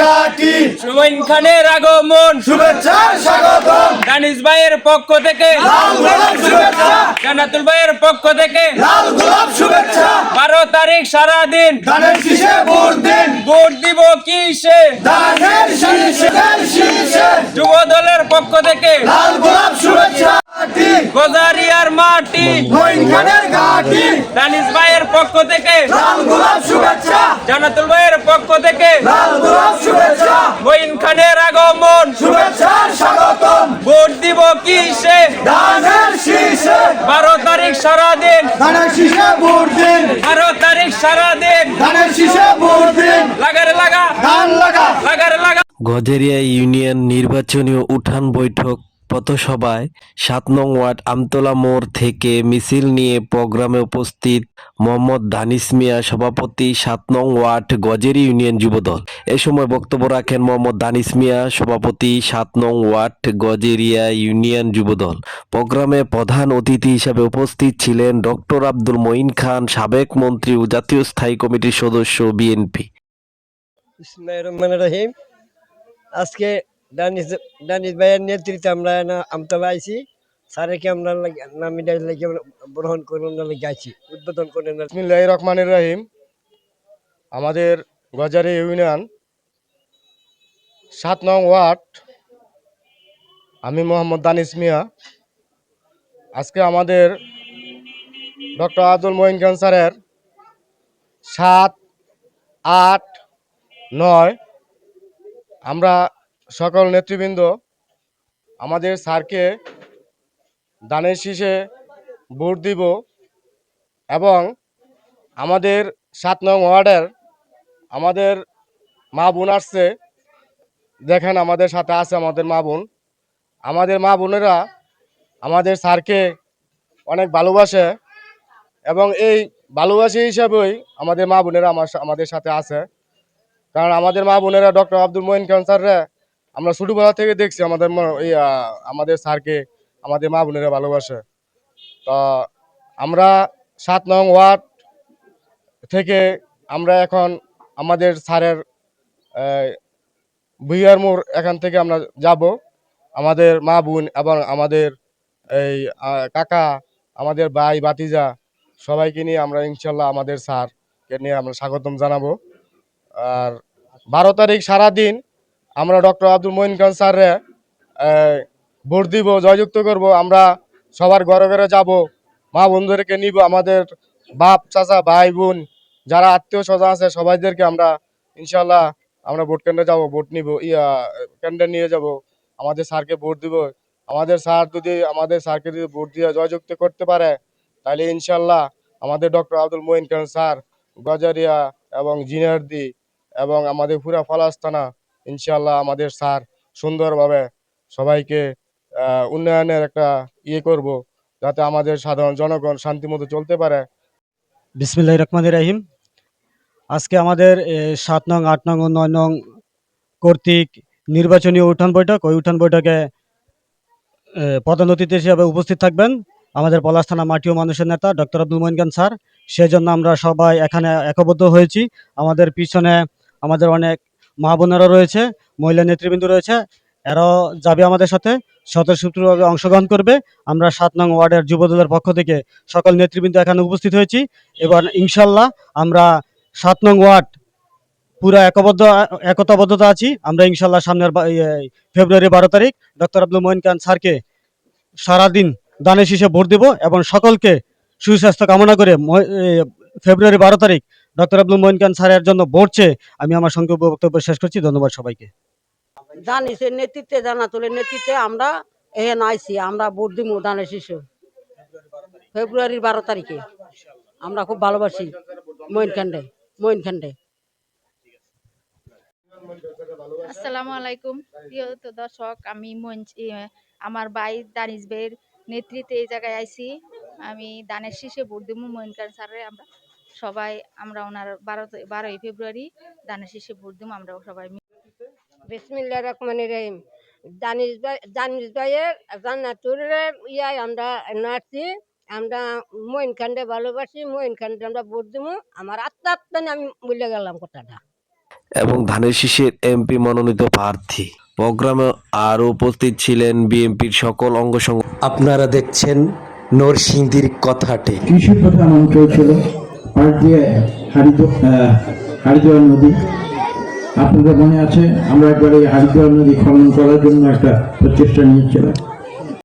ঘাটি সুমন খানের আগমন শুভেচ্ছা স্বাগতম দানিশ ভাইয়ের পক্ষ থেকে লাল গোলাপ শুভেচ্ছা জান্নাতুল ভাইয়ের পক্ষ থেকে লাল গোলাপ শুভেচ্ছা 12 তারিখ সারাদিন ধানের শীষে ভোট দিন ভোট দিব কিসে ধানের শীষে যুব দলের পক্ষ থেকে লাল গোলাপ শুভেচ্ছা ঘাটি গজারিয়ার মাটি মঈন খানের ঘাটি দানিশ ভাইয়ের পক্ষ থেকে লাল গোলাপ শুভেচ্ছা জান্নাতুল ভাইয়ের পক্ষ থেকে লাল গোলাপ শুভেচ্ছা মঈন খানের আগমন শুভেচ্ছা স্বাগতম ভোট দিব কিসে ধানের শীষে 12 তারিখ সারাদিন ধানের শীষে ভোট দিন 12 তারিখ সারাদিন ধানের শীষে ভোট দিন লাগারে লাগা ধান লাগা লাগারে লাগা গজারিয়া ইউনিয়ন নির্বাচনী উঠান বৈঠক পথসভায় ৭ নং ওয়ার্ড আমতলা মোড় থেকে মিছিল নিয়ে প্রোগ্রামে উপস্থিত মোহাম্মদ দানিশ মিয়া সভাপতি ৭ নং ওয়ার্ড গজেরি ইউনিয়ন যুবদল। এ সময় বক্তব্য রাখেন মোহাম্মদ দানিশ মিয়া সভাপতি ৭ নং ওয়ার্ড গজেরিয়া ইউনিয়ন যুবদল। প্রোগ্রামে প্রধান অতিথি হিসেবে উপস্থিত ছিলেন ডক্টর আব্দুল মঈন খান, সাবেক মন্ত্রী ও জাতীয় স্থায়ী কমিটির সদস্য বিএনপি। বিসমিল্লাহির রহমানির রহিম। আজকে দানিশ ভাইয়ের নেতৃত্বে আমরা আমতলা আইছি। স্যারকে আমরা নামিদার লাগে গ্রহণ করুন আইছি উদ্বোধন করেন। বিসমিল্লাহির রহমানির রহিম। আমাদের গজারি ইউনিয়ন ৭ নং ওয়ার্ড, আমি মোহাম্মদ দানিশ মিয়া। আজকে আমাদের ডক্টর আব্দুল মঈন খান স্যারের ৭, ৮, ৯ আমরা সকল নেতৃবৃন্দ আমাদের স্যারকে দানের শীষে ভোট দিব এবং আমাদের ৭ নং ওয়ার্ডের আমাদের মা বোন আসছে, দেখেন আমাদের সাথে আছে আমাদের মা বোন। আমাদের মা বোনেরা আমাদের স্যারকে অনেক ভালোবাসে এবং এই ভালোবাসি হিসাবেই আমাদের মা বোনেরা আমাদের সাথে আছে। কারণ আমাদের মা বোনেরা ডক্টর আব্দুল মঈন খান স্যাররা আমরা ছোটোবেলা থেকে দেখছি আমাদের স্যারকে আমাদের মা বোনেরা ভালোবাসে। তো আমরা ৭ নং ওয়ার্ড থেকে আমরা এখন আমাদের স্যারের ভুইয়ার মোড় এখান থেকে আমরা যাব আমাদের মা বোন এবং আমাদের এই কাকা, আমাদের ভাই ভাতিজা সবাইকে নিয়ে আমরা ইনশাল্লাহ আমাদের স্যারকে নিয়ে আমরা স্বাগতম জানাবো। আর 12 তারিখ সারাদিন আমরা ডক্টর আব্দুল মঈন খান স্যাররে ভোট দিব, জয়যুক্ত করব। আমরা সবার ঘরে ঘরে যাব, মা বন্ধুদেরকে নিব, আমাদের বাপ চাচা ভাই বোন যারা আত্মীয় স্বজন আছে সবাইদেরকে আমরা ইনশাল্লাহ আমরা ভোট কেন্দ্রে যাব, ভোট নিব, কেন্দ্রে নিয়ে যাব, আমাদের স্যারকে ভোট দিব। আমাদের স্যারকে যদি ভোট দিয়ে জয়যুক্ত করতে পারে তাহলে ইনশাল্লাহ আমাদের ডক্টর আব্দুল মঈন খান স্যার গজারিয়া এবং জিনারদি এবং আমাদের পুরা ফলাস থানা ইনশাল্লাহ আমাদের স্যার সুন্দরভাবে সবাইকে উন্নয়নের একটা করব, যাতে আমাদের সাধারণ জনগণ শান্তিমতো চলতে পারে। বিসমিল্লাহির রহমানির রহিম। আজকে আমাদের ৭ নং, ৮ নং ও ৯ নং কর্তৃক নির্বাচনী উঠান বৈঠক। ওই উঠান বৈঠকে প্রধান অতিথি হিসেবে উপস্থিত থাকবেন আমাদের পলাশ থানা মাটি ও মানুষের নেতা ডক্টর আব্দুল মঈন খান স্যার। সেজন্য আমরা সবাই এখানে একবদ্ধ হয়েছি। আমাদের পিছনে আমাদের অনেক মা বোনেরা রয়েছে, মহিলা নেতৃবৃন্দ রয়েছে, এরাও যাবে আমাদের সাথে, স্বতঃস্ফূর্তভাবে অংশগ্রহণ করবে। আমরা ৭ নং ওয়ার্ডের যুবদলের পক্ষ থেকে সকল নেতৃবৃন্দ এখানে উপস্থিত হয়েছি। এবার ইনশাল্লাহ আমরা ৭ নং ওয়ার্ড পুরা একতাবদ্ধতা আছি। আমরা ইনশাল্লাহ সামনের ফেব্রুয়ারি 12 তারিখ ডক্টর আব্দুল মঈন খান স্যারকে সারাদিন দানের শীষে ভোট দেব এবং সকলকে সুস্বাস্থ্য কামনা করে ফেব্রুয়ারি 12 তারিখ ডক্টর আব্দুল মঈন খান স্যারের জন্য ভোট চেয়ে আমি আমার সংক্ষিপ্ত বক্তব্য শেষ করছি। ধন্যবাদ সবাইকে। দানিশের নেতৃত্বে, জান্নাতুলের নেতৃত্বে আমরা এখানে আইছি। আমরা ভোট দিব দানের শীষে ফেব্রুয়ারির 12 তারিখে। আমরা খুব ভালোবাসি মঈন খানরে। আসসালামু আলাইকুম প্রিয় দর্শক, আমি আমার ভাই দানিশ ভাইয়ের নেতৃত্বে এই জায়গায় আইছি। আমি দানের শীষে ভোট দেবো মঈন খান স্যারের। আমরা ওনার 12ই ফেব্রুয়ারি দানের শীষে ভোট দেবো আমরা সবাই। বিসমিল্লাহির রহমানির রহিম। দানিশ ভাইয়ের জান্নাতুলের আমরা নাচছি। আমরা মঈন খানরে ভালোবাসি, মঈন খানরে আমরা ভোট দেবো। আমার আত্মা আমি বলে গেলাম কথাটা। এবং ধানের শীষের এমপি মনোনীত প্রার্থী। প্রোগ্রামে আরও উপস্থিত ছিলেন বিএনপির সকল অঙ্গ সংগঠন। আপনারা দেখছেন নরসিংদীর কথাটি। কৃষি প্রধান অঞ্চল ছিল, পাশ দিয়ে হারিদোয়ার নদী। আপনাদের মনে আছে আমরা একবার এই হারিদোয়ার নদী খনন করার জন্য একটা প্রচেষ্টা নিয়েছিলাম।